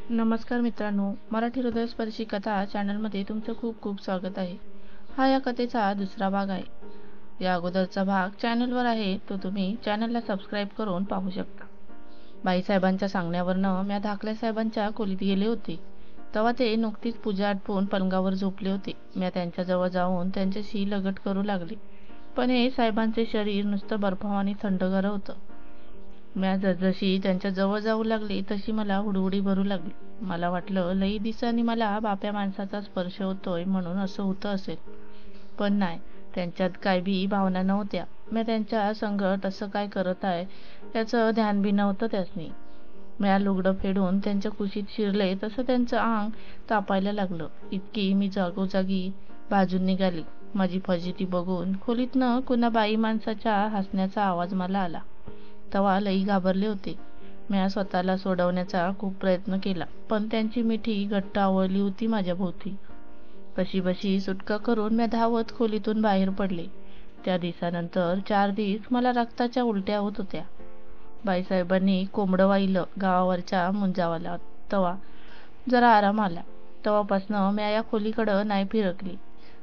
नमस्कार मित्रांनो, मराठी हृदयस्पर्शी कथा चॅनलमध्ये तुमचं खूप खूप स्वागत आहे. हा या कथेचा दुसरा भाग आहे. या अगोदरचा भाग चॅनलवर आहे, तो तुम्ही चॅनलला सबस्क्राईब करून पाहू शकता. बाईसाहेबांच्या सांगण्यावरनं मी धाकल्या साहेबांच्या खोलीत गेले होते. तेव्हा ते नुकतीच पूजा आटपून पलंगावर झोपले होते. मी त्यांच्याजवळ जाऊन त्यांच्याशी लगट करू लागले, पण हे साहेबांचे शरीर नुसतं बर्फावानी थंडगार होतं. मी जसजशी त्यांच्या जवळ जाऊ लागले तशी मला हुडहुडी भरू लागली. मला वाटलं लई दिवसांनी मला बाप्या माणसाचा स्पर्श होतोय म्हणून असं होतं असेल, पण नाही, त्यांच्यात काय बी भावना नव्हत्या. मी त्यांच्या संग तसं काय करत आहे याचं ध्यान बी नव्हतं त्यासनी. मी लुगडं फेडून त्यांच्या कुशीत शिरले तसं त्यांचं अंग तापायला लागलं. इतकी मी जागोजागी भाजून निघाली. माझी फजिती बघून खोलीतनं कुणा बाई माणसाच्या हसण्याचा आवाज मला आला. तेव्हा लई घाबरले होते. मी स्वतःला सोडवण्याचा खूप प्रयत्न केला, पण त्यांची मिठी घट्ट आवळली होती माझ्या भोवती. कशीबशी सुटका करून मी धावत खोलीतून बाहेर पडले. त्या दिवसानंतर 4 दिवस मला रक्ताच्या उलट्या होत होत्या. बाईसाहेबांनी कोंबडं वाहिलं गावावरच्या मुंजावाला. तेव्हा जरा आराम आला. तेव्हापासनं मी या खोलीकडं नाही फिरकली.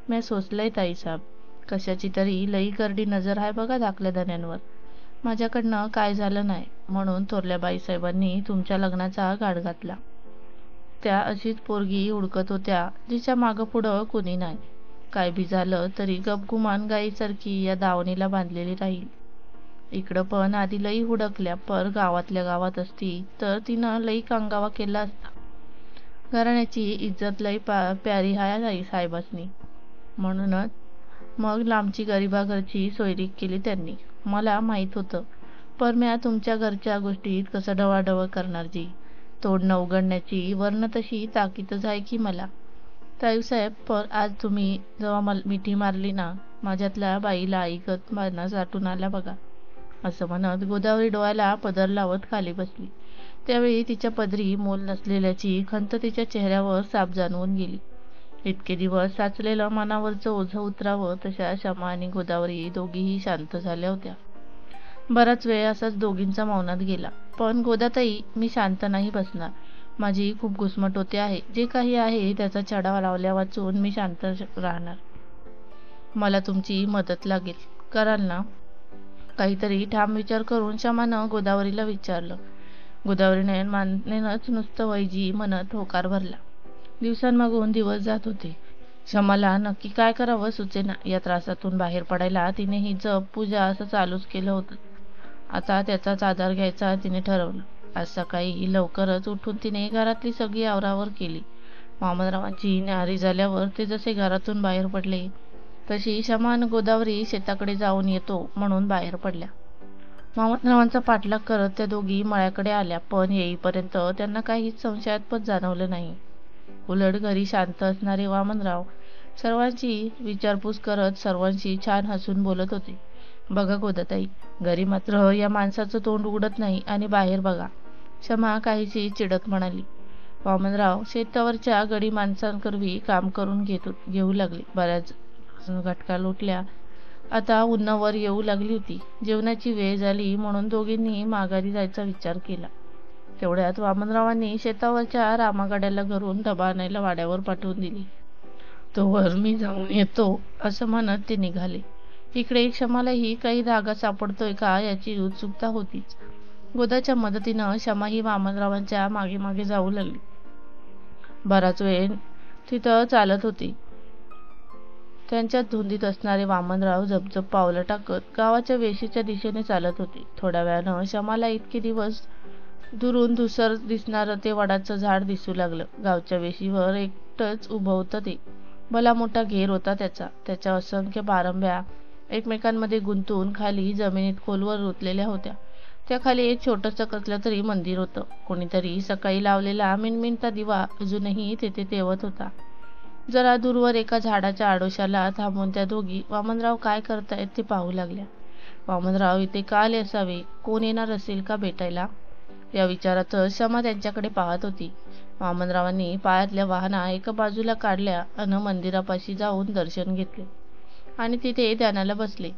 मी सोचलंय ताईसाहेब, कशाची तरी लई करडी नजर आहे बघा धाकल्या धन्यांवर. माझ्याकडनं काय झालं नाही म्हणून थोरल्या बाईसाहेबांनी तुमच्या लग्नाचा घाट घातला. त्या अशीच पोरगी हुडकत होत्या जिच्या मागं पुढं कुणी नाही. काय बी झालं तरी गपगुमान गाईसारखी या दावणीला बांधलेली राहील. इकडं पण आधी लई हुडकल्या, पर गावातल्या गावात असती तर तिनं लई कांगावा केला असता. घराण्याची इज्जत लई प्यारी हाय साहेबासनी, म्हणूनच मग लांबची गरिबाघरची सोयरीक केली त्यांनी. मला माहीत होतं, पर मी तुमच्या घरच्या गोष्टीत कसं ढवळाढवळ करणार जी. तोंड न उघडण्याची वर्ण तशी ताकीदच आहे की मला. ताईसाहेब, पर आज तुम्ही जेव्हा मिठी मारली ना, माझ्यातल्या बाईला ऐकत मारणार साठून आला बघा. असं म्हणत गोदावरी डोळ्याला पदर लावत खाली बसली. त्यावेळी तिच्या पदरी मोल नसलेल्याची खंत तिच्या चेहऱ्यावर साफ जाणवून गेली. इतके दिवस साचलेलं मनावरचं ओझं उतरावं तशा शमा आणि गोदावरी दोघीही शांत झाल्या होत्या. बराच वेळ असाच दोघींचा मौनात गेला. पण गोदाताई, मी शांत नाही बसणार. माझी खूप घुसमट होते आहे. जे काही आहे त्याचा छडा लावल्या वाचून मी शांत राहणार. मला तुमची मदत लागेल, कराल ना? काहीतरी ठाम विचार करून शमानं गोदावरीला विचारलं. गोदावरीने मानेनच नुसतं वैजी म्हणत होकार भरला. दिवसांमागून दिवस जात होते. शमाला नक्की काय करावं सुचेना. या त्रासातून बाहेर पडायला तिने ही जप पूजा असं चालूच केलं होतं. आता त्याचाच आधार घ्यायचा तिने ठरवलं. आज सकाळी लवकरच उठून तिने घरातली सगळी आवरावर केली. वामनरावांची न्याहारी झाल्यावर ते जसे घरातून बाहेर पडले तशी शमा आणि गोदावरी शेताकडे जाऊन येतो म्हणून बाहेर पडल्या. वामनरावांचा पाठलाग करत त्या दोघी मळ्याकडे आल्या, पण येईपर्यंत त्यांना काहीच संशयास्पद जाणवलं नाही. उलट घरी शांत असणारे वामनराव सर्वांची विचारपूस करत सर्वांशी छान हसून बोलत होते. बघा गोदाताई, घरी मात्र या माणसाचं तोंड उघडत नाही आणि बाहेर बघा, शमा काहीशी चिडत म्हणाली. वामनराव शेतावरच्या गडी माणसांकरवी काम करून घेऊ लागले. बऱ्याच घटका लोटल्या. आता उन्हावर येऊ लागली होती. जेवणाची वेळ झाली म्हणून दोघींनी माघारी जायचा विचार केला. तेवढ्यात वामनरावांनी शेतावरच्या रामागाड्याला घरून डबा आणायला वाड्यावर पाठवून दिली. तोवर मी जाऊन येतो असं म्हणत ते निघाले. इकडे क्षमालाही काही धागा सापडतोय का याची उत्सुकता होतीच. गोदाच्या मदतीनं क्षमा ही वामनरावांच्या मागे मागे जाऊ लागली. बराच वेळ तिथं चालत होती. त्यांच्या धुंदीत असणारे वामनराव झपझप पावलं टाकत गावाच्या वेशीच्या दिशेने चालत होते. थोड्या वेळानं क्षमाला इतके दिवस दुरून धुसर दिसणारं ते वडाचं झाड दिसू लागलं. गावच्या वेशीवर एकटंच उभं होतं ते. भला मोठा घेर होता त्याच्या असंख्य पारंब्या एकमेकांमध्ये गुंतून खाली जमिनीत खोलवर रुतलेल्या होत्या. त्या खाली एक छोटंसं कसलं तरी मंदिर होतं. कोणीतरी सकाळी लावलेला मिणमिणता दिवा अजूनही तेथे तेवत होता. जरा दूरवर एका झाडाच्या आडोशाला थांबून त्या दोघी वामनराव काय करतायत ते पाहू लागल्या. वामनराव इथे का आले असावे? कोण येणार असेल का भेटायला? या विचारातच क्षमा त्यांच्याकडे पाहत होती. वामनरावांनी पायातल्या वाहना एका बाजूला काढल्या अन मंदिरापाशी जाऊन दर्शन घेतले आणि तिथे ध्यानाला बसले.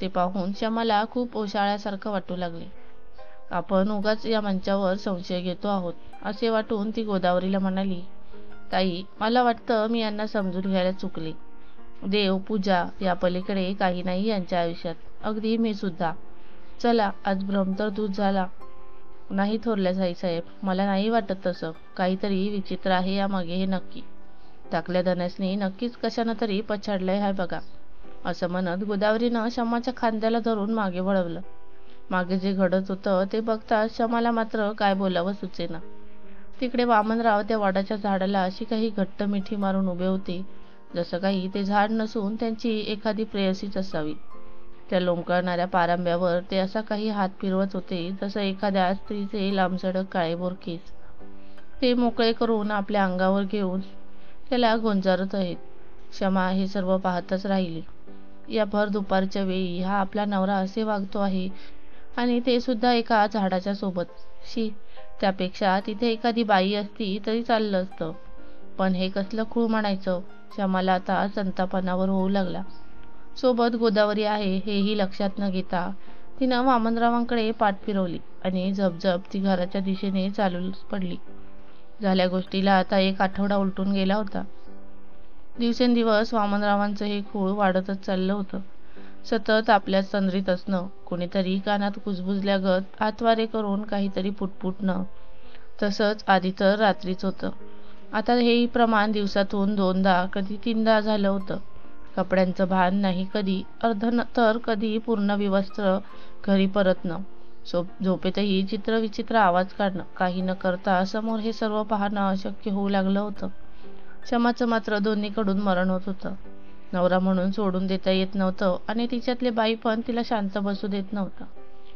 ते पाहून क्षमाला खूप ओशाळ्यासारखं वाटू लागले. आपण उगाच या मंचावर संशय घेतो आहोत असे वाटून ती गोदावरीला म्हणाली, ताई, मला वाटतं मी यांना समजून घ्यायला चुकले. देव, पूजा या पलीकडे काही नाही यांच्या आयुष्यात, अगदी मी सुद्धा. चला, आज भ्रम तर दूर झाला. नाही थोरल्या साईसाहेब, मला नाही वाटत तसं. काहीतरी विचित्र आहे यामागे, हे नक्की. टाकल्या धनसनी नक्कीच कशानं तरी पछाडलंय आहे बघा. असं म्हणत गोदावरीनं शमाच्या खांद्याला धरून मागे वळवलं. मागे जे घडत होतं ते बघताच शमाला मात्र काय बोलावं सुचेना. तिकडे वामनराव त्या वडाच्या झाडाला अशी काही घट्ट मिठी मारून उभे होते, जसं काही ते झाड नसून त्यांची एखादी प्रेयसीच असावी. त्या लोंबकळणाऱ्या पारंब्यावर ते असा काही हात फिरवत होते, जसं एखाद्या स्त्रीचे लांबसडक काळेभोर केस ते मोकळे करून आपल्या अंगावर घेऊन त्याला गोंजारत आहेत. शमा हे सर्व पाहतच राहिली. या भर दुपारच्या वेळी हा आपला नवरा असे वागतो आहे, आणि ते सुद्धा एका झाडाच्या सोबत. शी, त्यापेक्षा तिथे एखादी बाई असती तरी चाललं असतं, पण हे कसलं खूळ म्हणायचं. शमाला आता संतापानावर होऊ लागला. सोबत गोदावरी आहे हेही लक्षात न घेता तिनं वामनरावांकडे पाठ फिरवली आणि झपझप ती घराच्या दिशेने चालू पडली. झाल्या गोष्टीला आता 1 आठवडा उलटून गेला होता. दिवसेंदिवस वामनरावांचं हे खूळ वाढतच चाललं होतं. सतत आपल्याच तंद्रीत असणं, कोणीतरी कानात कुजबुजल्यागत हातवारे करून काहीतरी पुटपुटणं. तसंच आधी तर रात्रीच होतं. आता हेही प्रमाण दिवसातून 2दा, कधी 3दा झालं होतं. कपड्यांचं भान नाही कधी, तर कधी पूर्ण विवस्त्र घरी परतणं. झोपेतही चित्रविचित्र आवाज काढणं. काही न करता समोर हे सर्व पाहणं अशक्य होऊ लागलं होतं. शमाचं मात्र दोन्हीकडून मरण होत होतं. नवरा म्हणून सोडून देता येत नव्हतं आणि तिच्यातले बाई पण तिला शांत बसू देत नव्हतं.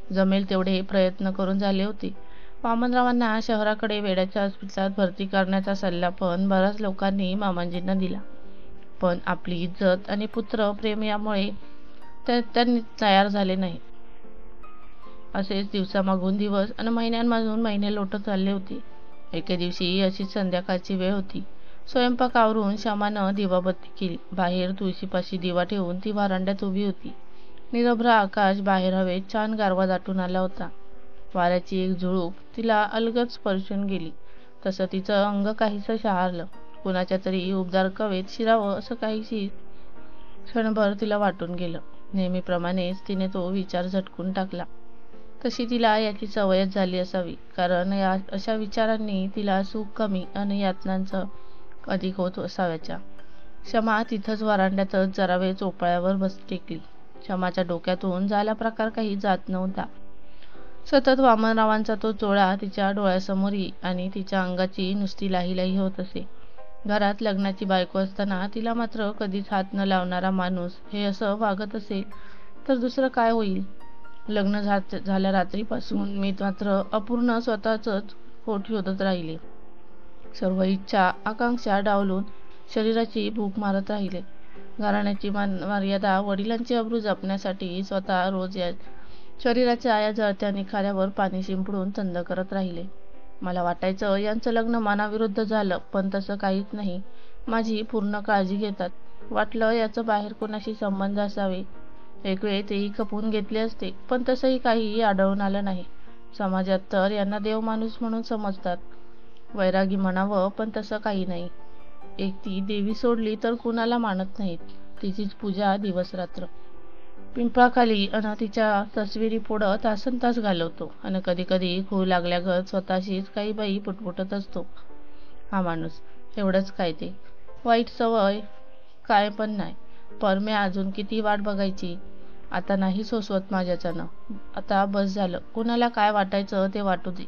जमेल तेवढे प्रयत्न करून झाले होते. वामनरावांना शहराकडे वेड्याच्या हॉस्पिटलात भरती करण्याचा सल्ला पण बऱ्याच लोकांनी मामांजींना दिला, पण आपली इज्जत आणि पुत्र प्रेम यामुळे त्यांनी तयार झाले नाही. असेच दिवसामागून दिवस आणि महिन्यांमागून महिने लोटत चालले होते. एके दिवशी अशीच संध्याकाळची वेळ होती. स्वयंपाक आवरून शमानं दिवाबत्ती केली. बाहेर तुळशीपाशी दिवा ठेवून ती व्हरांड्यात उभी होती. निरभ्र आकाश, बाहेर हवेत छान गारवा दाटून आला होता. वाऱ्याची एक झुळूक तिला अलगद स्पर्शून गेली, तसं तिचं अंग काहीसं शहारलं. कुणाच्या तरी उबदार कवेत शिरावं असं काहीशी क्षणभर तिला वाटून गेलं. नेहमीप्रमाणेच तिने तो विचार झटकून टाकला. तशी तिला याची सवयच झाली असावी, कारण या अशा विचारांनी तिला सुख कमी आणि यातनांचं अधिक होत असाव्याच्या. शमा तिथंच वरांड्यातच जरा वेळ चोपळ्यावर बस टेकली. शमाच्या डोक्यातून झाला प्रकार काही जात नव्हता. सतत वामनरावांचा तो चोळा तिच्या डोळ्यासमोर आणि तिच्या अंगाची नुसती लाहीलाही होत असे. घरात लग्नाची बायको असताना तिला मात्र कधीच हात न लावणारा माणूस हे असं वागत असेल तर दुसरं काय होईल. लग्न झाल्या रात्रीपासून मी मात्र अपूर्ण स्वतःच पोट शोधत राहिले. सर्व इच्छा आकांक्षा डावलून शरीराची भूक मारत राहिले. घराण्याची मर्यादा, वडिलांची अब्रू जपण्यासाठी स्वतः रोज या शरीराच्या या जळत्या निखाऱ्यावर पाणी शिंपडून थंड करत राहिले. मला वाटायचं यांचं लग्न मनाविरुद्ध झालं, पण तसं काहीच नाही. माझी पूर्ण काळजी घेतात. वाटलं याचं बाहेर कोणाशी संबंध असावे. एक वेळ तेही खपवून घेतले असते, पण तसंही काहीही आढळून आलं नाही. समाजात तर यांना देव माणूस म्हणून समजतात. वैरागी म्हणावं, पण तसं काही नाही. एक ती देवी सोडली तर कुणाला मानत नाहीत. तिचीच पूजा दिवस रात्र. पिंपळाखाली अन तिच्या तस्विरी पुढं तासनतास घालवतो आणि कधी कधी खूळ लागल्यागत स्वतःशीच काही बाई पुटपुटत असतो. हा माणूस, एवढंच काय ते. वाईट सवय काय पण नाही. परम्या अजून किती वाट बघायची. आता नाही सोसवत माझ्याच्यानं. आता बस झालं. कुणाला काय वाटायचं ते वाटू दे.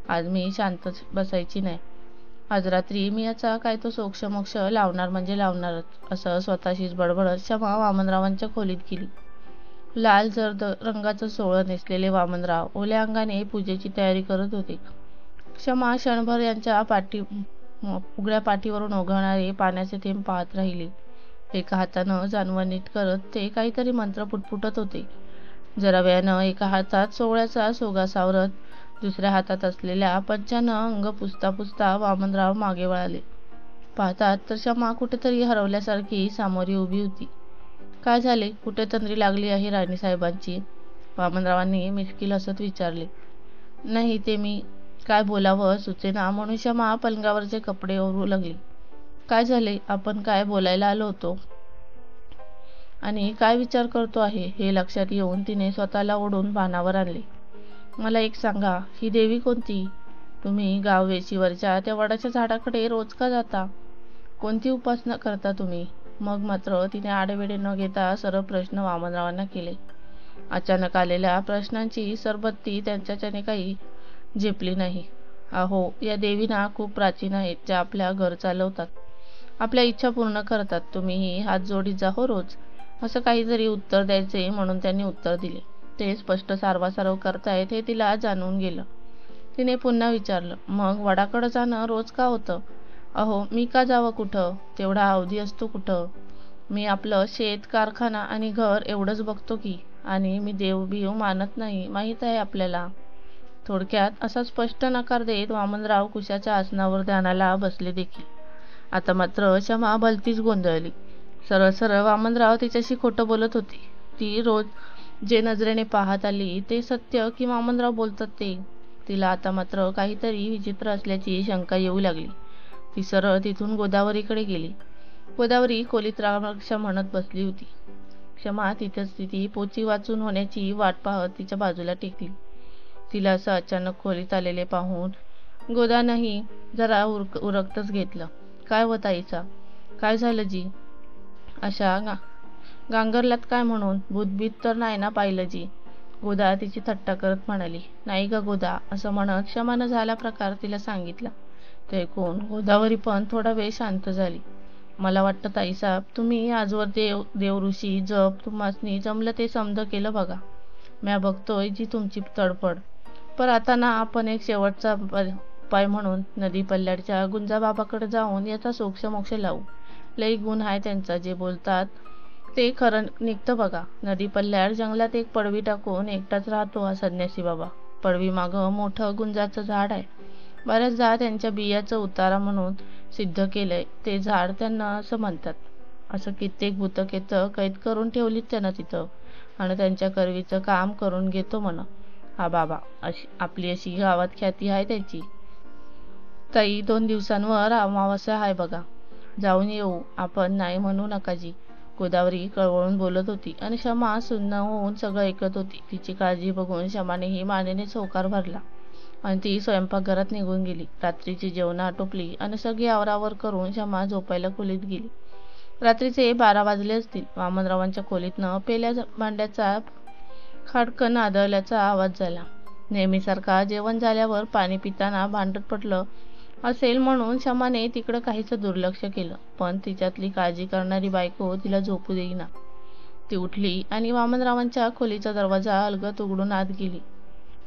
आज मी शांतच बसायची नाही. आज रात्री मी याचा काय तो सोक्षमोक्ष लावणार म्हणजे लावणारच, असं स्वतःशीच बडबडत शमा वामनरावांच्या खोलीत गेली. लाल जर्द रंगाचं सोळं नेसलेले वामनराव ओल्या अंगाने पूजेची तयारी करत होते. क्षमा क्षणभर यांच्या उघड्या पाठीवरून ओघळणारे पाण्याचे थेंब पाहत राहिले. एका हातानं जानवं नीट करत ते काहीतरी मंत्र पुटपुटत होते. जरा वेळानं एका हातात सोवळ्याचा सोगा सावरत दुसऱ्या हातात असलेल्या पंचानं अंग पुसता पुसता वामनराव मागे वळाले. पाहतात तर शमा कुठेतरी हरवल्यासारखी सामोरी उभी होती. काय झाले? कुठे तंद्री लागली आहे राणीसाहेबांची? वामनरावांनी मिश्किल हसत विचारले. नाही ते मी काय बोलावं सुचेना म्हणून क्षमा पलंगावरचे कपडे ओढू लागली. काय झाले? आपण काय बोलायला आलो होतो आणि काय विचार करतो आहे हे लक्षात येऊन तिने स्वतःला ओढून भानावर आणले. मला एक सांगा, ही देवी कोणती? तुम्ही गाव वेशीवरच्या त्या वडाच्या झाडाकडे रोज का जाता? कोणती उपासना करता तुम्ही? मग मात्र तिने आडेवेडे न घेता सरळ प्रश्न वामनरावांना केले. अचानक आलेल्या प्रश्नांची सरबत्ती त्यांच्याच्याने काही झेपली नाही. अहो, या देवीना खूप प्राचीन आहेत, ज्या आपल्या घर चालवतात, आपल्या इच्छा पूर्ण करतात. तुम्हीही हात जोडीत जा हो रोज. असं काहीतरी उत्तर द्यायचे म्हणून त्यांनी उत्तर दिले. ते स्पष्ट सारवासारव करतायत हे तिला जाणवून गेलं. तिने पुन्हा विचारलं, मग वडाकडं जाणं रोज का होतं? अहो, मी का जावं कुठं? तेवढा अवधी असतो कुठं? मी आपलं शेत, कारखाना आणि घर एवढंच बघतो की. आणि मी देवबिव मानत नाही, माहीत आहे आपल्याला. थोडक्यात असा स्पष्ट नकार देत वामनराव कुशाच्या आसनावर ध्यानाला बसले देखील. आता मात्र क्षमा भलतीच गोंधळली. सरळ सरळ वामनराव तिच्याशी खोटं बोलत होती. ती रोज जे नजरेने पाहत आली ते सत्य की वामनराव बोलतात ते? तिला आता मात्र काहीतरी विचित्र असल्याची शंका येऊ लागली. ती सरळ तिथून गोदावरीकडे गेली. गोदावरी खोलीत रामरक्षा म्हणत बसली होती. क्षमा तिथेच ती पोची वाचून होण्याची वाट पाहत तिच्या बाजूला टेकली. तिला असं अचानक खोलीत आलेले पाहून गोदानही जरा उरकतच घेतलं. काय होत आईचा? काय झालं जी? अशा गांगरलात काय म्हणून? भूतभीत तर नाही ना पाहिलं जी? गोदा तिची थट्टा करत म्हणाली. नाही ग गोदा, असं म्हणत क्षमानं झाला प्रकार तिला सांगितला. ते ऐकून गोदावरी पण थोडा वेळ शांत झाली. मला वाटतं ताईसाहेब, तुम्ही आजवर देवऋषी जप तुम्हासनी जमलं ते समज केलं बघा. म्या बघतोय जी तुमची तडफड. पण आता ना आपण एक शेवटचा उपाय म्हणून नदी पल्ल्याडच्या गुंजाबाबाकडे जाऊन याचा सोक्ष लावू. लई गुण आहे त्यांचा, जे बोलतात ते खरं निघतं बघा. नदी पल्ल्याड जंगलात एक पडवी टाकून एकटाच राहतो हा संन्यासी बाबा. पडवी मागं मोठं गुंजाचं झाड आहे. बऱ्याचदा त्यांच्या बियाचं उतारा म्हणून सिद्ध केलंय ते झाड त्यांना असं म्हणतात. असं कित्येक भूतकेतं कैद करून ठेवलीत त्यानं तिथं आणि त्यांच्या करवीचं काम करून घेतो म्हण हा बाबा. आपली अशी गावात ख्याती आहे त्याची. ताई, 2 दिवसांवर अमावास्या आहे बघा. जाऊन येऊ आपण, नाही म्हणू नका जी. गोदावरी कळवळून बोलत होती आणि क्षमा सुन्न होऊन सगळं ऐकत होती. तिची काळजी बघून क्षमानेही मानेनेच होकार भरला आणि ती स्वयंपाकघरात निघून गेली. रात्रीची जेवणं आटोपली आणि सगळी आवरावर करून क्षमा झोपायला खोलीत गेली. रात्रीचे 12 वाजले असतील. वामनरावांच्या खोलीतनं पेल्या भांड्याचा खाडकन आदळल्याचा आवाज झाला. नेहमीसारखा जेवण झाल्यावर पाणी पिताना भांडत पडलं असेल म्हणून क्षमाने तिकडं काहीच दुर्लक्ष केलं. पण तिच्यातली काळजी करणारी बायको तिला झोपू देईना. ती उठली आणि वामनरावांच्या खोलीचा दरवाजा अलगद उघडून आत गेली.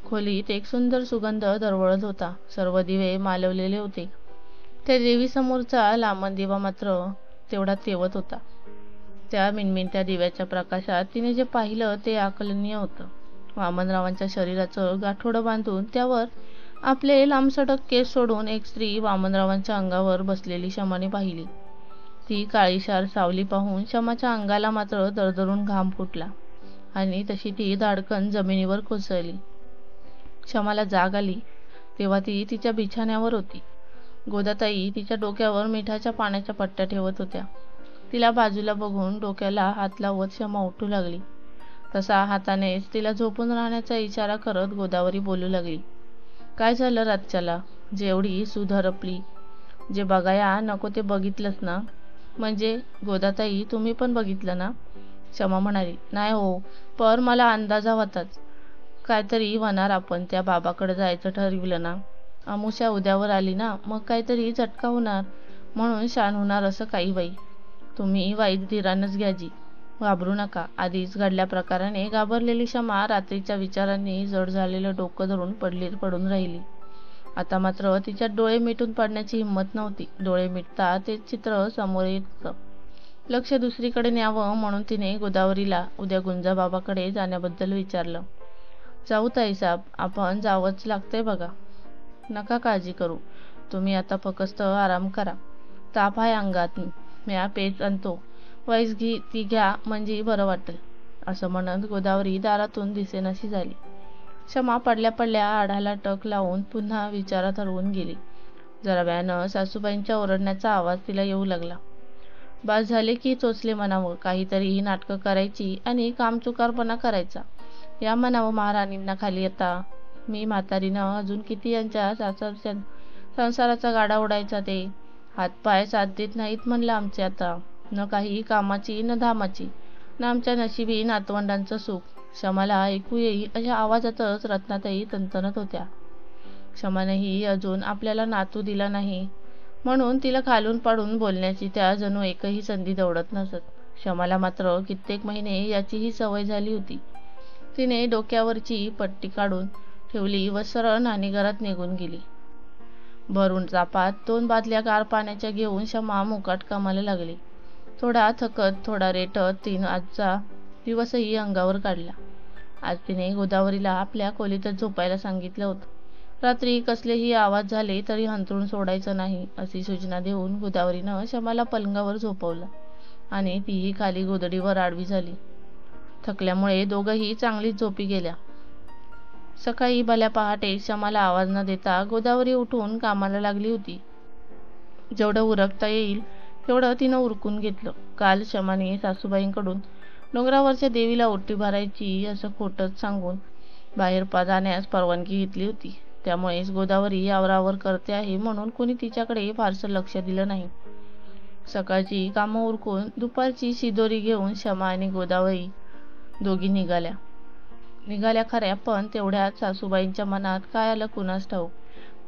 खोलीत एक सुंदर सुगंध दरवळत होता. सर्व दिवे मालवलेले होते. त्या देवीसमोरचा लांबण दिवा मात्र तेवढा तेवत होता. त्या मिणमिणत्या दिव्याच्या प्रकाशात तिने जे पाहिलं ते अकलनीय होतं. वामनरावांच्या शरीराचं गाठोडं बांधून त्यावर आपले लांबसडक केस सोडून एक स्त्री वामनरावांच्या अंगावर बसलेली क्षमाने पाहिली. ती काळीशार सावली पाहून क्षमाच्या अंगाला मात्र दरदरून घाम फुटला आणि तशी ती धाडकन जमिनीवर कोसळली. क्षमाला जाग आली तेव्हा ती तिच्या बिछाण्यावर होती. गोदाताई तिच्या डोक्यावर मिठाच्या पाण्याच्या पट्ट्या ठेवत होत्या. तिला बाजूला बघून डोक्याला हात लावत क्षमा उठू लागली. तसा हातानेच तिला झोपून राहण्याचा इशारा करत गोदावरी बोलू लागली. काय झालं रातच्याला? जेवढी सुधरपली, जे बघाया नको ते बघितलंस ना? म्हणजे गोदाताई, तुम्ही पण बघितलं ना? क्षमा म्हणाली. नाही हो, पर मला अंदाजा होताच. काहीतरी होणार. आपण त्या बाबाकडे जायचं ठरविलं ना. अमुष्या उद्यावर आली ना, मग काहीतरी झटका होणार म्हणून शान होणार असं काही बाई. तुम्ही वाईट धीरानच घ्या जी. घाबरू नका. आधीच घडल्या प्रकाराने घाबरलेली क्षमा रात्रीच्या विचारांनी जड झालेलं डोकं धरून पडून राहिली. आता मात्र तिच्यात डोळे मिटून पडण्याची हिंमत नव्हती. डोळे मिटता तेच चित्र समोर येत होतं. लक्ष दुसरीकडे न्यावं म्हणून तिने गोदावरीला उद्या गुंजाबाबाकडे जाण्याबद्दल विचारलं. जाऊ ताईसाहेब, आपण जावंच लागतंय बघा. नका काळजी करू. तुम्ही आता फक्त आराम करा. ताप आहे अंगात. म्या पेज आणतो. वाईस ती घ्या म्हणजे बरं वाटेल. असं म्हणत गोदावरी दारातून दिसेनाशी झाली. क्षमा पडल्या पडल्या आडाला टक लावून पुन्हा विचारात हरवून गेली. जरा वेळानं सासूबाईंच्या ओरडण्याचा आवाज तिला येऊ लागला. बास झाले की चोचले म्हणावं, काहीतरी ही नाटकं करायची आणि कामचुकारपणा करायचा. या म्हणावं महाराणींना खाली आता. मी म्हातारीनं अजून किती यांच्या सासरच्या संसाराचा गाडा ओढायचा ते. हातपाय साथ देत नाहीत म्हणलं आमचे आता. न काही कामाची न धामाची, न आमच्या नशिबी नातवंडांचं सुख. क्षमाला ऐकू येईल अशा आवाजातच रत्नाताई तणतणत होत्या. क्षमानेही अजून आपल्याला नातू दिला नाही म्हणून तिला खालून पाडून बोलण्याची त्या जणू एकही संधी दवडत नसत. क्षमाला मात्र कित्येक महिने याचीही सवय झाली होती. तिने डोक्यावरची पट्टी काढून ठेवली व सरळ न्हाणीघरात निघून गेली. भरून चापात 2 बादल्या गार पाण्याच्या घेऊन क्षमा मुकाट कामाला लागली. थोडा थकत थोडा रेटत तिनं आजचा दिवसही अंगावर काढला. आज तिने गोदावरीला आपल्या खोलीतच झोपायला सांगितलं होतं. रात्री कसलेही आवाज झाले तरी अंथरूण सोडायचं नाही अशी सूचना देऊन गोदावरीनं क्षमाला पलंगावर झोपवलं आणि तीही खाली गोधडीवर आडवी झाली. थकल्यामुळे दोघंही चांगलीच झोपी गेल्या. सकाळी भल्या पहाटे क्षमाला आवाज न देता गोदावरी उठून कामाला लागली होती. जेवढं उरकता येईल तेवढं तिनं उरकून घेतलं. काल क्षमाने सासूबाईंकडून डोंगरावरच्या देवीला ओटी भरायची असं खोटंच सांगून बाहेर जाण्यास परवानगी घेतली होती. त्यामुळेच गोदावरी आवरावर करते आहे म्हणून कुणी तिच्याकडे फारसं लक्ष दिलं नाही. सकाळची कामं उरकून दुपारची शिदोरी घेऊन क्षमा आणि गोदावरी दोघी निघाल्या खऱ्या, पण तेवढ्यात सासूबाईंच्या मनात काय आलं कुणास ठाऊक.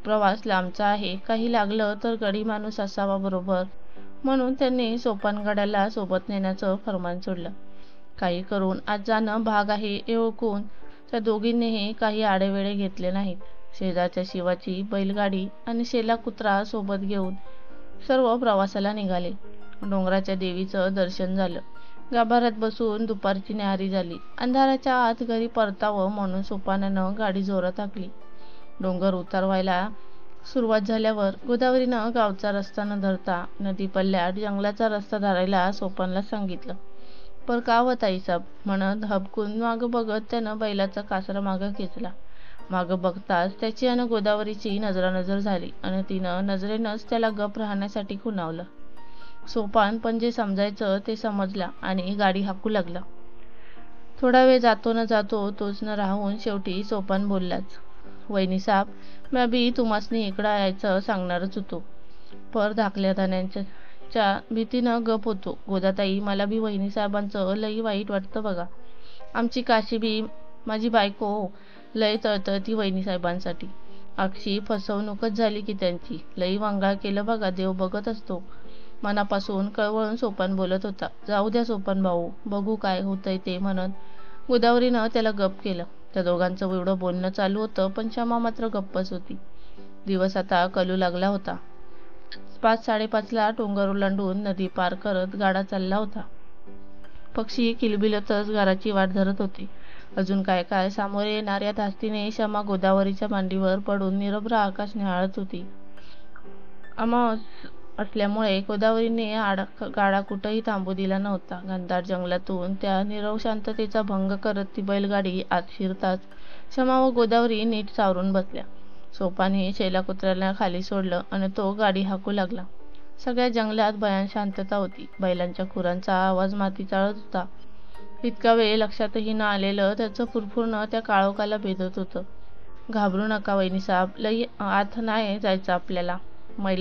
प्रवास लांबचा आहे, काही लागलं तर गडी माणूस असावा बरोबर, म्हणून त्यांनी सोपानगडाला सोबत नेण्याचं फर्मान सोडलं. काही करून आज जाणं भाग आहे हे ओळखून त्या दोघींनीही काही आडेवेळे घेतले नाहीत. शेजारच्या शिवाची बैलगाडी आणि शेला कुत्रा सोबत घेऊन सर्व प्रवासाला निघाले. डोंगराच्या देवीचं दर्शन झालं. गाभाऱ्यात बसून दुपारची न्याहारी झाली. अंधाराच्या आत घरी परतावं म्हणून सोपानानं गाडी जोरात हाकली. डोंगर उतार व्हायला सुरुवात झाल्यावर गोदावरीनं गावचा रस्ता न धरता नदी पल्ल्यात जंगलाचा रस्ता धरायला सोपानला सांगितलं. पर का व ताईसाब म्हणत हबकून मागं बघत त्यानं बैलाचा कासरा मागं खेचला. मागं बघताच त्याची अन गोदावरीची नजरानजर झाली आणि तिनं नजरेनंच त्याला गप राहण्यासाठी खुणावलं. सोपान पण जे समजायचं ते समजला आणि गाडी हाकू लागला. थोडा वेळ जातो न जातो तोच न राहून शेवटी सोपान बोललाच. वहिनीसाब, म्या बी तुम्हासनी इकडं यायचं सांगणारच होतो, पर धाकल्या धान्यांच्या भीतीनं गप होतो. गोदाताई, मला बी वहिनीसाहेबांचं लई वाईट वाटतं बघा. आमची काशी बी माझी बायको लय तळतळती वहिनीसाहेबांसाठी. अक्षी फसवणूकच झाली की त्यांची. लई वंगाळ केलं बघा, देव बघत असतो. मनापासून कळवळून सोपान बोलत होता. जाऊ द्या सोपान भाऊ, बघू काय होतंय ते म्हणत गोदावरीनं त्याला गप केलं. त्या दोघांचं एवढं बोलणं चालू होतं पण क्षमा मात्र गप्पच होती. दिवस आता कलू लागला होता. 5:30ला डोंगर ओलांडून नदी पार करत गाडा चालला होता. पक्षी किलबिलतच घराची वाट धरत होते. अजून काय काय सामोरे येणाऱ्या धास्तीने क्षमा गोदावरीच्या मांडीवर पडून निरभ्र आकाश निहाळत होती. अमावास असल्यामुळे गोदावरीने गाडा कुठंही थांबू दिला नव्हता. घनदाट जंगलातून त्या नीरव शांततेचा भंग करत ती बैलगाडी आत शिरताच क्षमा व गोदावरी नीट सावरून बसल्या. सोपाने शेला कुत्र्याला खाली सोडलं आणि तो गाडी हाकू लागला. सगळ्या जंगलात भयान शांतता होती. बैलांच्या खुरांचा आवाज माती चाळत होता. इतका वेळ लक्षातही न आलेलं त्याचं फुरफुरणं त्या काळोखाला भेदत होतं. घाबरू नका वहिनीसाब, लई आत नाही जायचं आपल्याला.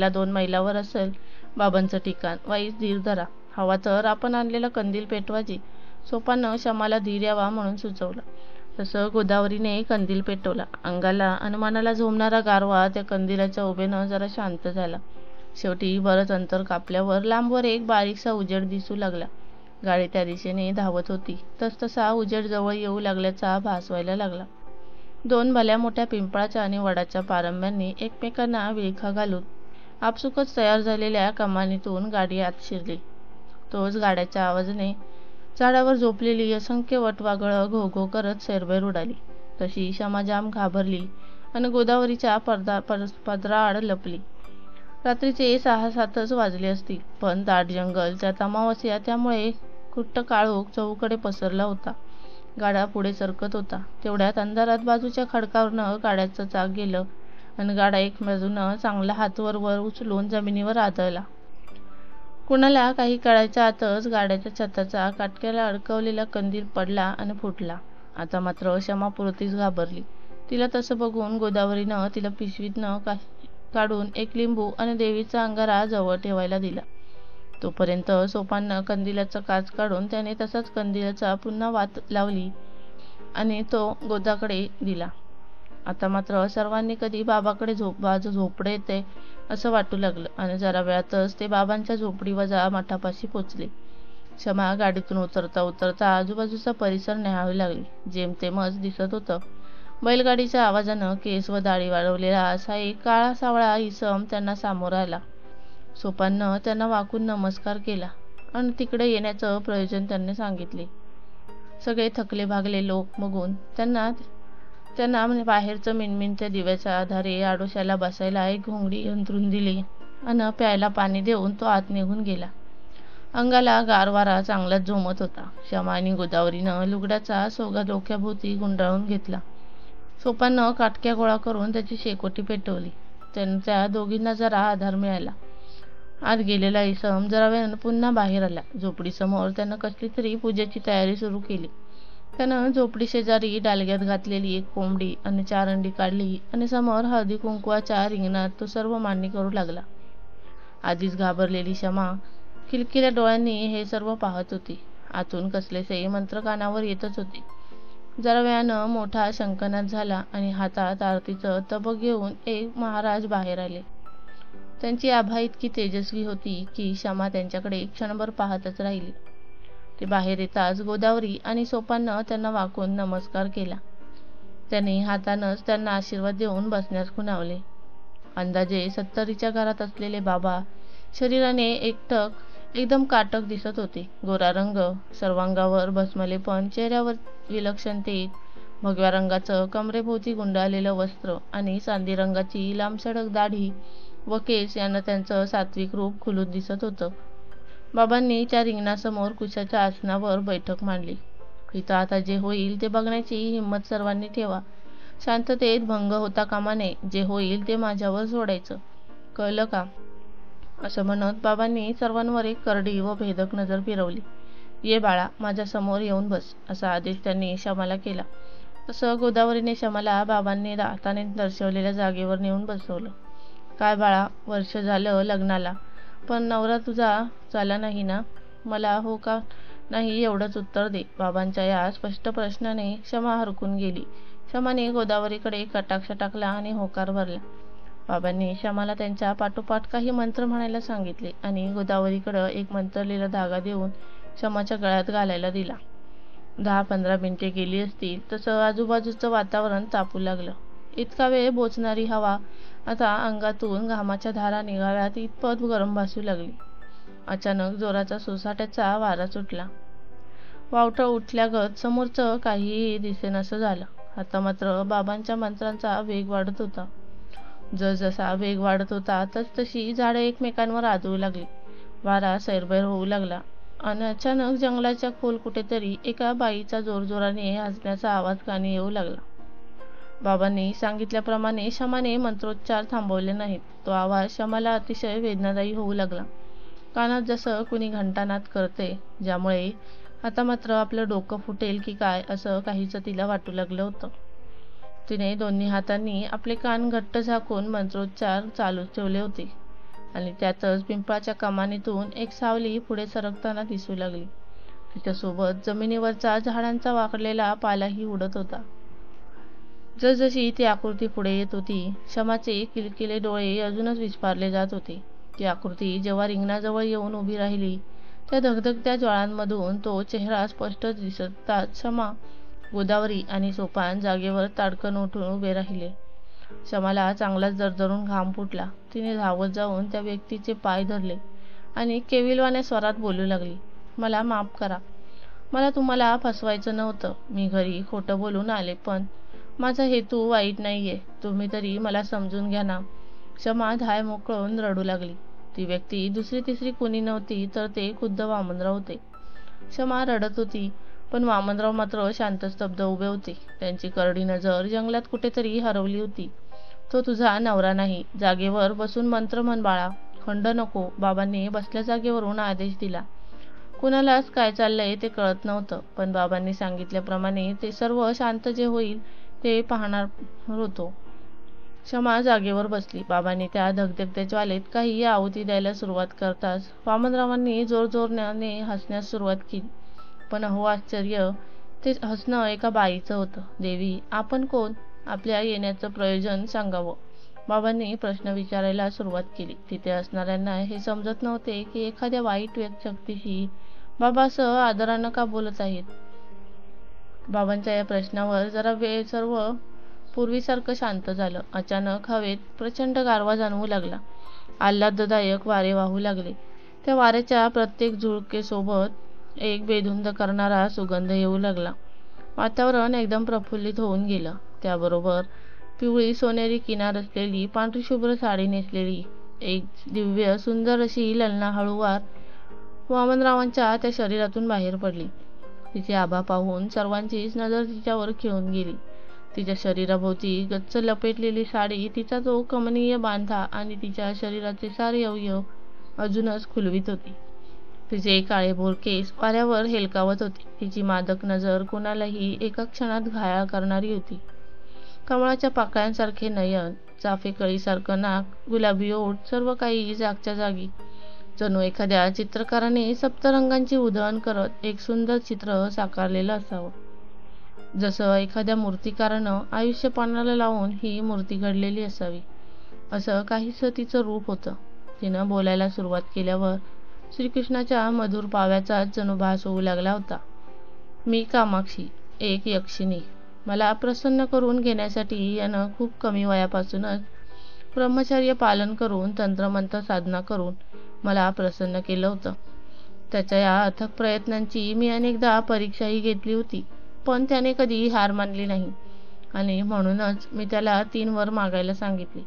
2 मैलावर असेल बाबांचं ठिकाण. वाईच धीर धरा. हवा तर आपण आणलेला कंदील पेटवायची. सोपानं क्षमाला धीर यावा म्हणून सुचवलं. तसं गोदावरीने कंदील पेटवला. अंगाला आणि मनाला झोंबणारा गारवा त्या कंदिलाच्या उभेनं जरा शांत झाला. शेवटी बरंच अंतर कापल्यावर लांबवर एक बारीकसा उजेड दिसू लागला. गाडी त्या दिशेने धावत होती. तसतसा उजेड जवळ येऊ लागल्याचा भास व्हायला लागला. 2 भल्या मोठ्या पिंपळाच्या आणि वडाच्या पारंब्यांनी एकमेकांना विळखा घालून आपसुकच तयार झालेल्या कमानीतून गाडी आत शिरली. तोच गाड्याच्या आवाजाने झाडावर झोपलेली असंख्य वटवाघळं घो घो करत सैरभैर उडाली. तशी क्षमा जाम घाबरली आणि गोदावरीच्या पदराआड लपली. रात्रीचे 6-7च वाजले असतील, पण दाट जंगल, त्यात अमावास्या, त्यामुळे कुट्ट काळोख चहूकडे पसरला होता. गाडा पुढे सरकत होता. तेवढ्यात अंधारात बाजूच्या खडकावरनं गाड्याचं चाक गेलं आणि गाडा एक बाजूनं चांगला हात वर उचलून जमिनीवर आदळला. कुणाला काही कळायच्या आतच गाड्याच्या छताचा काटक्याला अडकवलेला कंदील पडला आणि फुटला. आता मात्र क्षमा पुरतीच घाबरली. तिला तसं बघून गोदावरीनं तिला पिशवीतनं काढून एक लिंबू आणि देवीचा अंगारा जवळ ठेवायला दिला. तोपर्यंत सोपाननं कंदिलाचा काच काढून त्याने तसाच कंदिलाचा पुन्हा वात लावली आणि तो गोदाकडे दिला. आता मात्र सर्वांनी कधी बाबाकडे झोपडे येते असं वाटू लागलं आणि जरा वेळातच ते बाबांच्या झोपडीवजा मठापाशी पोचले. क्षमा गाडीतून उतरता आजूबाजूचा परिसर न्याहाळू लागली. जेमतेमच दिसत होतं. बैलगाडीच्या आवाजानं केस व दाढी वाढवलेला असा एक काळा सावळा इसम त्यांना सामोरा आला. सोपाननं त्यांना वाकून नमस्कार केला आणि तिकडे येण्याचं प्रयोजन त्यांनी सांगितले. सगळे थकले भागले लोक बघून त्यांना बाहेरचं मिणमिणत्या दिव्याच्या आधारे आडोशाला बसायला एक घोंगडी अंथरून दिली आणि प्यायला पाणी देऊन तो आत निघून गेला. अंगाला गार वारा चांगलाच झोमत होता. क्षमा आणि गोदावरीनं लुगड्याचा सोगा डोक्याभोवती गुंडाळून घेतला. सोपाननं काटक्या गोळा करून त्याची शेकोटी पेटवली. त्यांच्या दोघींना जरा आधार मिळाला. आत गेलेला इसम जरा वेळानं पुन्हा बाहेर आला. झोपडीसमोर त्यानं कसली तरी पूजेची तयारी सुरू केली. त्यानं झोपडी शेजारी डालग्यात घातलेली एक कोंबडी आणि 4 अंडी काढली आणि समोर हळदी कुंकवाच्या रिंगणात तो सर्व मांडणी करू लागला. आधीच घाबरलेली क्षमा किलकिल्या डोळ्यांनी हे सर्व पाहत होती. आतून कसलेसे मंत्र कानावर येतच होते. जरा वेळानं मोठा शंखनाद झाला आणि हातात आरतीचं तबक घेऊन एक महाराज बाहेर आले. त्यांची आभा इतकी तेजस्वी होती की क्षमा त्यांच्याकडे क्षणभर पाहतच राहिली. ते बाहेर येताच गोदावरी आणि सोपाननं त्यांना वाकून नमस्कार केला. त्यांनी हातानंच त्यांना आशीर्वाद देऊन बसण्यास खुणावले. अंदाजे 70च्या घरात असलेले बाबा शरीराने एकदम काटक दिसत होते. गोरा रंग, सर्वांगावर भस्मलेपन, चेहऱ्यावर विलक्षणतेत भगव्या रंगाचं कमरेभोवती गुंडाळलेलं वस्त्र आणि चांदी रंगाची लांबसडक दाढी व केस यानं त्यांचं सात्विक रूप खुलून दिसत होतं. बाबांनी त्या रिंगणासमोर कुशाच्या आसनावर बैठक मांडली. इथं आता जे होईल ते बघण्याची हिंमत सर्वांनी ठेवा. शांततेत भंग होता कामा नये. जे होईल ते माझ्यावर सोडायचं, कळलं का? असं म्हणत बाबांनी सर्वांवर एक करडी व भेदक नजर फिरवली. ये बाळा, माझ्या समोर येऊन बस, असा आदेश त्यांनी क्षमाला केला. तसं गोदावरीने क्षमाला बाबांनी हाताने दर्शवलेल्या जागेवर नेऊन बसवलं. काय बाळा, वर्ष झालं लग्नाला, पण नवरा तुझा झाला नाही ना? मला हो का नाही एवढंच उत्तर दे. बाबांच्या या स्पष्ट प्रश्नाने क्षमा हरकून गेली. क्षमाने गोदावरीकडे कटाक्ष टाकला आणि होकार भरला. बाबांनी क्षमाला त्यांच्या पाठोपाठ काही मंत्र म्हणायला सांगितले आणि गोदावरीकडं एक मंत्रलेला धागा देऊन क्षमाच्या गळ्यात घालायला दिला. 10-15 मिनिटे गेली असतील तसं आजूबाजूचं वातावरण तापू लागलं. इतका वेळ बोचणारी हवा आता अंगातून घामाच्या धारा निघाव्यात इतपत गरम भासू लागली. अचानक जोराचा सोसाट्याचा वारा सुटला. वावटळ उठल्यागत समोरचं काहीही दिसेनासं झालं. आता मात्र बाबांच्या मंत्रांचा वेग वाढत होता. जसजसा वेग वाढत होता तसतशी झाडं एकमेकांवर आदळू लागली. वारा सैरभैर होऊ लागला आणि अचानक जंगलाच्या खोल कुठेतरी एका बाईचा जोरजोराने हसण्याचा आवाज कानी येऊ लागला. बाबांनी सांगितल्याप्रमाणे क्षमाने मंत्रोच्चार थांबवले नाहीत. तो आवाज क्षमाला अतिशय वेदनादायी होऊ लागला. कानात जसं कुणी घंटानाद करते, ज्यामुळे आता मात्र आपलं डोकं फुटेल की काय असं काहीच तिला वाटू लागलं होतं. तिने दोन्ही हातांनी आपले कान घट्ट झाकून मंत्रोच्चार चालूच ठेवले होते आणि त्यातच पिंपळाच्या कमानीतून एक सावली पुढे सरकताना दिसू लागली. तिच्यासोबत जमिनीवरचा झाडांचा वाकडलेला पालाही उडत होता. जसजशी ती आकृती पुढे येत होती, क्षमाचे किलकिले डोळे अजूनच विस्फारले जात होते. ती आकृती जेव्हा रिंगणाजवळ येऊन उभी राहिली, त्या धगधगत्या ज्वाळांमधून तो चेहरा स्पष्ट दिसताच क्षमा, गोदावरी आणि सोपान जागेवर ताडकन उठून उभे राहिले. क्षमाला चांगलाच दरदरून घाम फुटला. तिने धावत जाऊन त्या व्यक्तीचे पाय धरले आणि केविलवाण्या स्वरात बोलू लागली. मला माफ करा. मला तुम्हाला फसवायचं नव्हतं. मी घरी खोटं बोलून आले, पण माझा हेतू वाईट नाहीये. तुम्ही तरी मला समजून घ्या ना. क्षमा धाय मोकळून रडू लागली. ती व्यक्ती दुसरी तिसरी कुणी नव्हती तर ते खुद्द वामनराव होते. क्षमा रडत होती, पण वामनराव मात्र शांत स्तब्ध उभे होते. त्यांची करडी नजर जंगलात कुठेतरी हरवली होती. तो तुझा नवरा नाही. जागेवर बसून मंत्र म्हण बाळा. खंड नको. बाबांनी बसल्या जागेवरून आदेश दिला. कुणालाच काय चाललंय ते कळत नव्हतं, पण बाबांनी सांगितल्याप्रमाणे ते सर्व शांत जे होईल ते पाहणार होतो. क्षमा जागेवर बसली. बाबांनी त्या धगधगत्या ज्वालेत काही आहुती द्यायला सुरुवात करताच वामनरावांनी जोरजोराने हसण्यास सुरुवात केली. पण अहो आश्चर्य, ते हसणं एका बाईचं होतं. देवी, आपण कोण? आपल्या येण्याचं प्रयोजन सांगावं. बाबांनी प्रश्न विचारायला सुरुवात केली. तिथे असणाऱ्यांना हे समजत नव्हते की एखाद्या वाईट शक्तीशी बाबा असं आदरानं का बोलत आहेत. बाबांच्या या प्रश्नावर जरा वेळ सर्व पूर्वीसारखं शांत झालं. अचानक हवेत प्रचंड गारवा जाणवू लागला. आल्हाददायक वारे वाहू लागले. त्या वाऱ्याच्या प्रत्येक झुळकेसोबत एक बेधुंद करणारा सुगंध येऊ लागला. वातावरण एकदम प्रफुल्लित होऊन गेलं. त्याबरोबर पिवळी सोनेरी किनार असलेली पांढरी शुभ्र साडी नेसलेली एक दिव्य सुंदर अशी ललना हळूवार वामनरावांच्या त्या शरीरातून बाहेर पडली. तिची आभा पाहून सर्वांचीच नजर तिच्यावर खिळून गेली. तिच्या शरीराभोवती गच्च लपेटलेली साडी, तिचा तो कमनीय बांधा आणि तिच्या शरीराचे सारे अवयव अजूनच खुलवीत होती. तिचे काळेभोर केस वाऱ्यावर हेलकावत होते. तिची मादक नजर कुणालाही एका क्षणात घायाळ करणारी होती. कमळाच्या पाकळ्यांसारखे नयन, चाफेकळीसारखं नाक, गुलाबी ओठ, सर्व काही जागच्या जागी. जणू एखाद्या चित्रकाराने सप्तरंगांची उधळण करत एक सुंदर चित्र साकारलेलं असावं. जसं एखाद्या मूर्तिकारानं आयुष्य पणाला लावून ही मूर्ती घडलेली असावी, असं काहीसं तिचं रूप होतं. तिनं बोलायला सुरुवात केल्यावर श्रीकृष्णाच्या मधुर पाव्याचाच जणू भास होऊ लागला होता. मी कामाक्षी, एक यक्षिणी. मला प्रसन्न करून घेण्यासाठी यानं खूप कमी वयापासूनच ब्रह्मचर्य पालन करून तंत्रमंत्र साधना करून मला प्रसन्न केलं होतं. त्याच्या या अथक प्रयत्नांची मी अनेकदा परीक्षाही घेतली होती, पण त्याने कधी हार मानली नाही आणि म्हणूनच मी त्याला 3 वर मागायला सांगितले.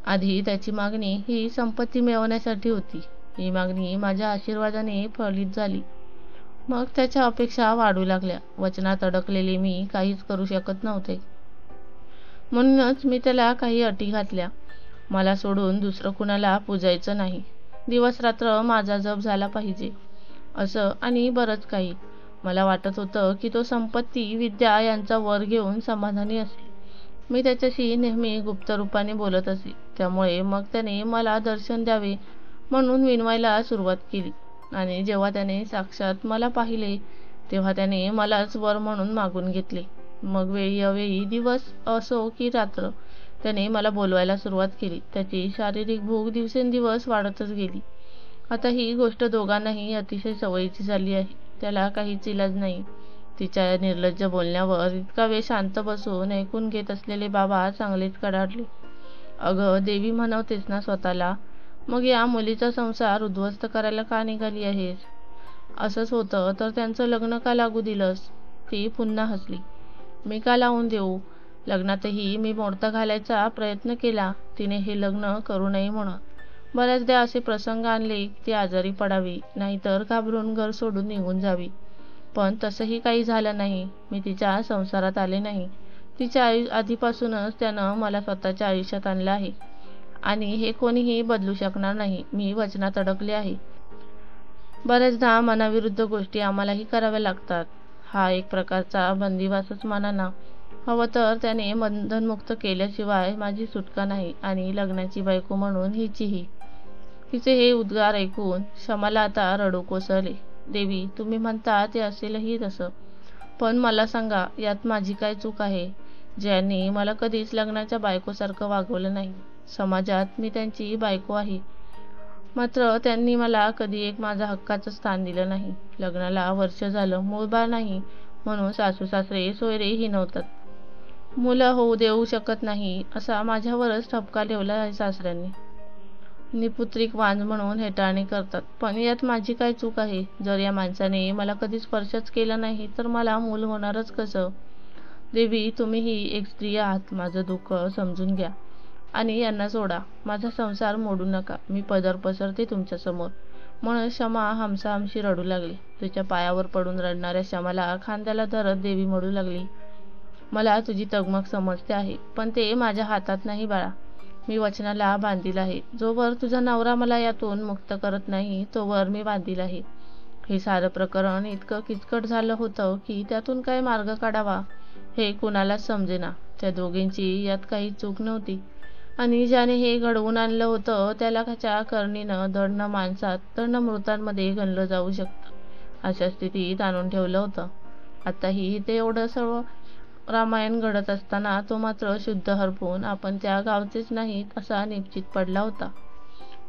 आधी त्याची मागणी ही संपत्ती मिळवण्यासाठी होती. ही मागणी माझ्या आशीर्वादाने फलित झाली. मग त्याच्या अपेक्षा वाढू लागल्या. वचनात अडकलेले मी काहीच करू शकत नव्हते. म्हणूनच मी त्याला काही अटी घातल्या. मला सोडून दुसरं कुणाला पूजायचं नाही. दिवसरात्र माझा जप झाला पाहिजे, असं आणि बरंच काही. मला वाटत होतं की तो संपत्ती, विद्या यांचा वर घेऊन समाधानी असेल. मी त्याच्याशी नेहमी गुप्त रूपाने बोलत असे. त्यामुळे मग त्याने मला दर्शन द्यावे म्हणून विनवायला सुरुवात केली आणि जेव्हा त्याने साक्षात मला पाहिले तेव्हा त्याने मलाच वर म्हणून मागून घेतले. मग वेळी अवेळी, दिवस असो की रात्र, त्याने मला बोलवायला सुरुवात केली. त्याची शारीरिक भूक दिवसेंदिवस वाढतच गेली. आता ही गोष्ट दोघांनाही अतिशय सवयीची झाली आहे. त्याला काहीच इलाज नाही. तिच्या निर्लज्ज बोलण्यावर इतका वेळ शांत बसून ऐकून घेत असलेले बाबा चांगलेच कडाडले. अगं देवी, म्हणवतेस ना स्वतःला, मग या मुलीचा संसार उद्ध्वस्त करायला का निघाली आहेस? असंच होतं तर त्यांचं लग्न का लागू दिलंस? ती पुन्हा हसली. मी का लावून देऊ? लग्नातही मी मोडता घालायचा प्रयत्न केला. तिने हे लग्न करू नये म्हणून. बऱ्याचदा असे प्रसंग आणले की ती आजारी पडावी, नाहीतर घाबरून घर सोडून निघून जावी. पण तसंही काही झालं नाही. मी तिच्या संसारात आले नाही. तिच्या आधीपासूनच त्यानं मला स्वतःच्या आयुष्यात आणलं आहे आणि हे कोणीही बदलू शकणार नाही. मी वचनात अडकले आहे. बऱ्याचदा मनाविरुद्ध गोष्टी आम्हालाही कराव्या लागतात. हा एक प्रकारचा बंदिवासच म्हणा ना. हवं तर त्याने बंधनमुक्त केल्याशिवाय माझी सुटका नाही आणि लग्नाची बायको म्हणून हिचीही. तिचे हे उद्गार ऐकून शमाला आता रडू कोसळले. देवी, तुम्ही म्हणता ते असेलही तसं, पण मला सांगा, यात माझी काय चूक आहे? ज्यांनी मला कधीच लग्नाच्या बायकोसारखं वागवलं नाही. समाजात मी त्यांची बायको आहे, मात्र त्यांनी मला कधी एक माझा हक्काचं स्थान दिलं नाही. लग्नाला वर्ष झालं, मूळबाळ नाही म्हणून सासू सासरे सोयरेही नव्हतात. मुलं होऊ देऊ शकत नाही असा माझ्यावरच ठपका ठेवला आहे सासऱ्यांनी. निपुत्रिक वांज म्हणून हेटाळणी करतात. पण यात माझी काय चूक आहे? जर या माणसाने मला कधी स्पर्शच केला नाही तर मला मूल होणारच कसं? देवी, तुम्हीही एक स्त्री आहात. माझं दुःख समजून घ्या. आणि यांना सोडा, माझा संसार मोडू नका, मी पदर पसरते तुमच्यासमोर, म्हणून क्षमा हमसाहमशी रडू लागली. तिच्या पायावर पडून रडणाऱ्या क्षमाला खांद्याला धरत देवी म्हणू लागली, मला तुझी तगमग समजते आहे, पण ते माझ्या हातात नाही बाळा. मी वचनाला बांधील आहे. जोवर तुझा नवरा मला यातून मुक्त करत नाही तोवर मी बांधील आहे. हे सारं प्रकरण इतकं किचकट झालं होतं की त्यातून काय मार्ग काढावा हे कुणालाच समजेना. त्या दोघींची यात काही चूक नव्हती आणि ज्याने हे घडवून आणलं होतं त्याला त्याच्या करणीनं धड न माणसात तर न मृतांमध्ये गणलं जाऊ शकतं अशा स्थितीत आणून ठेवलं होतं. आताही ते एवढं सर्व रामायण घडत असताना तो मात्र शुद्ध हरपून आपण त्या गावचेच नाहीत असा निश्चित पडला होता.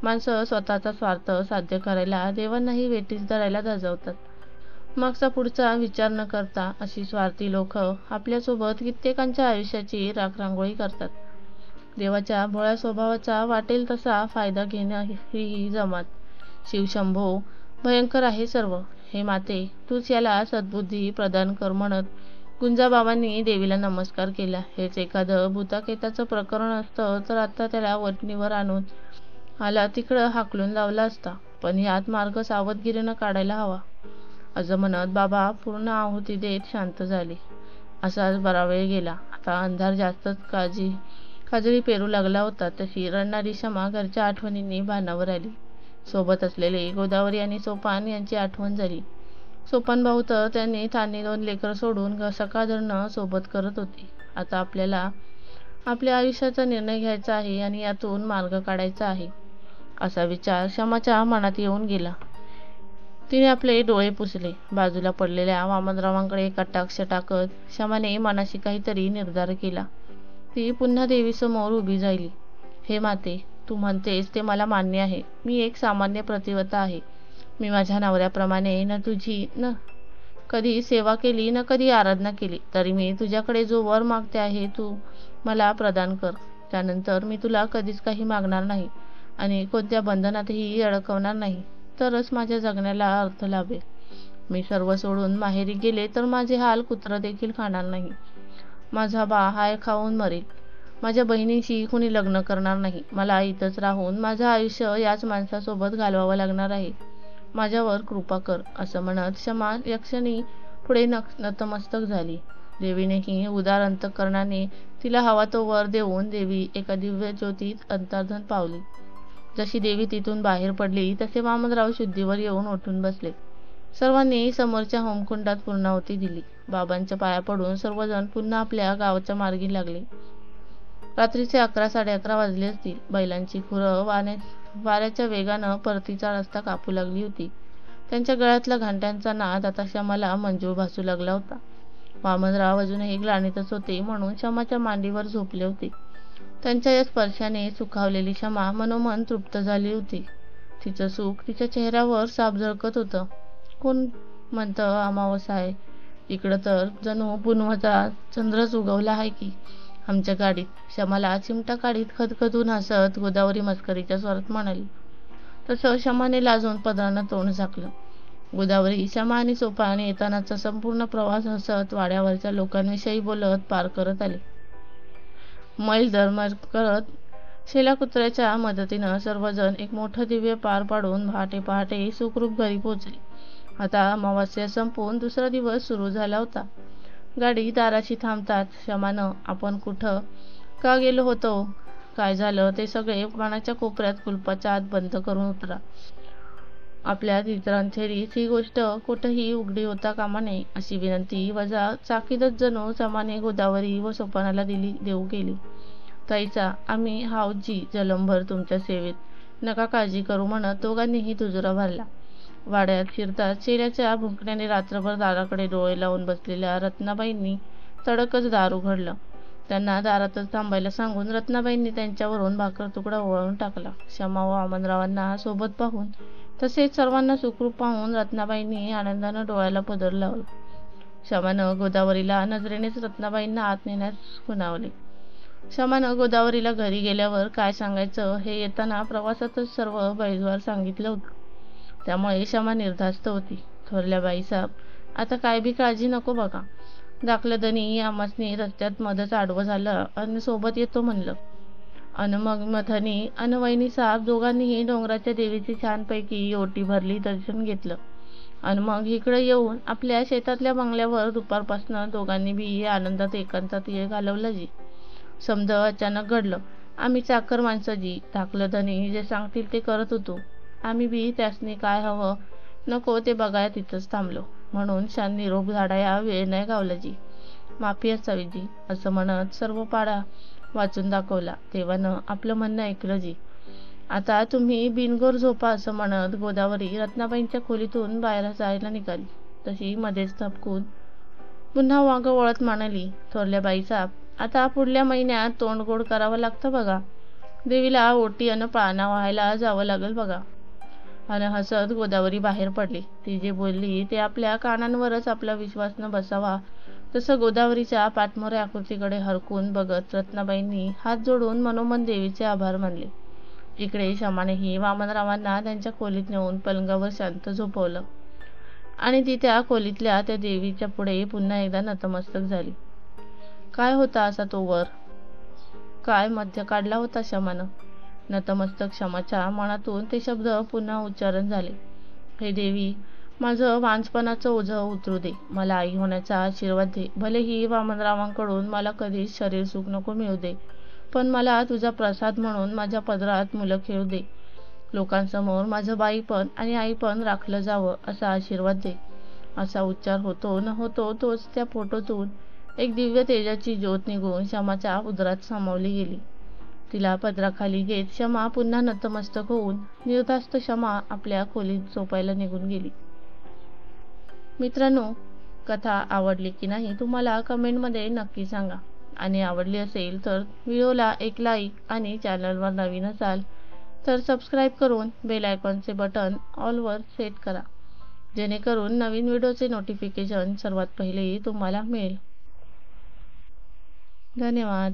माणसं स्वतःचा स्वार्थ साध्य करायला देवांनाही वेठीस धरायला धजावतात. मागचा पुढचा विचार न करता अशी स्वार्थी लोक आपल्यासोबत कित्येकांच्या आयुष्याची राखरांगोळी करतात. देवाच्या भोळ्या स्वभावाचा वाटेल तसा फायदा घेणं ही जमात. शिवशंभो, भयंकर आहे सर्व. हे माते, तूच याला सद्बुद्धी प्रदान कर म्हणत गुंजाबाबांनी देवीला नमस्कार केला. हेच एखादं भूताकेताचं प्रकरण असतं तर आता त्याला वटणीवर आणून आला तिकडं हाकलून लावला असता, पण यात मार्ग सावधगिरीनं काढायला हवा असं म्हणत बाबा पूर्ण आहुती देत शांत झाले. असाच बरा वेळ गेला. आता अंधार जास्तच काजळी पेरू लागला होता. तशी रडणारी क्षमा घरच्या आठवणींनी भानावर आली. सोबत असलेले गोदावरी आणि सोपान यांची आठवण झाली. सोपान भाऊ तर त्यांनी ठाणे 2 लेकर सोडून सकाळ धरणं सोबत करत होते. आता आपल्याला आपल्या आयुष्याचा निर्णय घ्यायचा आहे आणि यातून मार्ग काढायचा आहे असा विचार क्षमाच्या मनात येऊन गेला. तिने आपले डोळे पुसले. बाजूला पडलेल्या वामनरावांकडे कटाक्ष टाकत क्षमाने मनाशी काहीतरी निर्धार केला. ती पुन्हा देवीसमोर उभी राहिली. हे माते, तू म्हणतेस ते मला मान्य आहे. मी एक सामान्य प्रतिव्रता आहे. मी माझ्या नवऱ्याप्रमाणे न तुझी न कधी सेवा केली न कधी आराधना केली, तरी मी तुझ्याकडे जो वर मागते आहे तू मला प्रदान कर. त्यानंतर मी तुला कधीच काही मागणार नाही आणि कोणत्या बंधनातही अडकवणार नाही, तरच माझ्या जगण्याला अर्थ लाभेल. मी सर्व सोडून माहेरी गेले तर माझे हाल कुत्र देखील खाणार नाही. माझा बा हाय खाऊन मरेल. माझ्या बहिणीशी कुणी लग्न करणार नाही. मला इथंच राहून माझं आयुष्य याच माणसासोबत घालवावं लागणार आहे. माझ्यावर कृपा कर असं म्हणत क्षमा यक्षिणी पुढे नतमस्तक झाली. देवीनेही उदार अंतःकरणाने तिला हवा तो वर देऊन देवी एका दिव्य ज्योतीत अंतर्धान पावली. जशी देवी तिथून बाहेर पडली तसे वामनराव शुद्धीवर येऊन उठून बसले. सर्वांनी समोरच्या होमकुंडात पूर्णाहुती दिली. बाबांच्या पाया पडून सर्वजण पुन्हा आपल्या गावाच्या मार्गी लागले. रात्रीचे 11-11:30 वाजले असतील. बैलांची खुरं वाऱ्याच्या वेगानं परतीचा रस्ता कापू लागली होती. त्यांच्या गळ्यातला घंटांचा नाद आता क्षमाला मंजूळ भासू लागला होता. वामनराव अजूनही ग्लानीतच होते म्हणून क्षमाच्या मांडीवर झोपले होते. त्यांच्या या स्पर्शाने सुखावलेली क्षमा मनोमन तृप्त झाली होती. तिचं सुख तिच्या चेहऱ्यावर साफ झळकत होतं. कोण म्हणतं अमावस्या आहे, इकडं तर जणू पुनवाचा चंद्रच उगवला आहे की आमच्या गाडीत. क्षमाला चिमटा काढीत खदखदून हसत गोदावरी मस्करीच्या स्वरात म्हणाली. तसं क्षमाने लाजून पदरानं तोंड झाकलं. गोदावरी क्षमा आणि सोपान येतानाचा संपूर्ण प्रवास हसत वाड्यावरच्या लोकांविषयी बोलत पार करत आले. मैल दर मैल करत शेला कुत्र्याच्या मदतीनं सर्वजण एक मोठं दिव्य पार पाडून पहाटे पहाटे सुखरूप घरी पोहोचले. आता अमावास्या संपून दुसरा दिवस सुरू झाला होता. गाडी दाराशी थांबतात क्षमानं आपण कुठं का गेलो होतो, काय झालं ते सगळे मनाच्या कोपऱ्यात कुलपाच्या आत बंद करून उतरा. आपल्या इतरांखेरीज ही गोष्ट कुठंही उघडी होता कामा नये अशी विनंती वजा चाकीदच जणू क्षमाने गोदावरी व सोपानाला देऊ केली. ताईचा आम्ही हाऊजी जलमभर तुमच्या सेवेत, नका काळजी करू म्हणत दोघांनीही दुजोरा भरला. वाड्यात शिरताच शेल्याच्या भुंकण्याने रात्रभर दाराकडे डोळे लावून बसलेल्या रत्नाबाईंनी तडकच दार उघडलं. त्यांना दारातच थांबायला सांगून रत्नाबाईंनी त्यांच्यावरून भाकर तुकडा ओवाळून टाकला. क्षमा व वामनरावांना सोबत पाहून तसेच सर्वांना सुखरूप पाहून रत्नाबाईंनी आनंदानं डोळ्याला पदर लावला. क्षमानं गोदावरीला नजरेनेच रत्नाबाईंना आत नेण्यास खुणावले. क्षमानं गोदावरीला घरी गेल्यावर काय सांगायचं हे येताना प्रवासातच सर्व बैजवार सांगितलं होतं. त्यामुळे क्षमा निर्धास्त होती. थोरल्या बाईसाहेब, आता काय बी काळजी नको बघा. दाखलं दनी आमासनी रस्त्यात मधच आडवं झालं आणि सोबत येतो म्हणलं. अन मग मथनी अन वहिनी साहेब दोघांनीही डोंगराच्या देवीची छानपैकी ओटी भरली, दर्शन घेतलं. आणि मग इकडे येऊन आपल्या शेतातल्या बंगल्यावर दुपारपासनं दोघांनी बी आनंदात एकांतात वेळ घालवला जी. समज अचानक घडलं. आम्ही चाकर माणसं जी, धाकलं धनी जे सांगतील ते करत होतो. आम्ही बी त्यासनी काय हवं नको ते बघाया तिथंच थांबलो. म्हणून शान निरोप झाडाया वेळ नाही गावला जी. माफी असावी जी, असं म्हणत सर्व पाडा वाचून दाखवला. देवानं आपलं म्हणणं ऐकलं जी. आता तुम्ही बिनगोर झोपा, असं म्हणत गोदावरी रत्नाबाईंच्या खोलीतून बाहेर जायला निघाली. तशी मध्येच थपकून पुन्हा वांग वळत म्हणाली, थोरल्या बाईसाहेब, आता पुढल्या महिन्यात तोंड गोड करावं लागतं बघा. देवीला ओटी अन पाळणा व्हायला जावं लागेल बघा. अन हसत गोदावरी बाहेर पडली. ती जे बोलली ते आपल्या कानांवरच आपला विश्वास न बसावा तसं गोदावरीच्या पाठमोऱ्या आकृतीकडे हरकून बघत रत्नाबाईंनी हात जोडून मनोमन देवीचे आभार मानले. इकडे शमानेही वामनरावांना त्यांच्या खोलीत नेऊन पलंगावर शांत झोपवलं आणि ती त्या खोलीतल्या त्या देवीच्या पुढे पुन्हा एकदा नतमस्तक झाली. काय होता असा तो वर? काय मध्य काढला होता शमानं? नतमस्तक शमाच्या मनातून ते शब्द पुन्हा उच्चारण झाले. हे देवी, माझं वांझपणाचं ओझं उतरू दे. मला आई होण्याचा आशीर्वाद दे. भलेही वामनरावांकडून मला कधीच शरीर सुख नको मिळू दे, पण मला तुझा प्रसाद म्हणून माझ्या पदरात मुलं खेळू दे. लोकांसमोर माझं बाईपण आणि आईपण राखलं जावं असा आशीर्वाद दे. असा उच्चार होतो न होतो तोच त्या फोटोतून एक दिव्य तेजाची ज्योत निघून शमाच्या उदरात सामावली गेली. तिला पदराखाली घेत शमा पुन्हा नतमस्तक होऊन निर्धास्त शमा आपल्या खोलीत झोपायला निघून गेली. मित्रांनो, कथा आवडली की नाही तुम्हाला कमेंटमध्ये नक्की सांगा. आणि आवडली असेल तर व्हिडिओला एक लाईक आणि चॅनलवर नवीन असाल तर सबस्क्राईब करून बेल आयकॉनचे बटन ऑलवर सेट करा, जेणेकरून नवीन व्हिडिओचे नोटिफिकेशन सर्वात पहिले तुम्हाला मिळेल. धन्यवाद.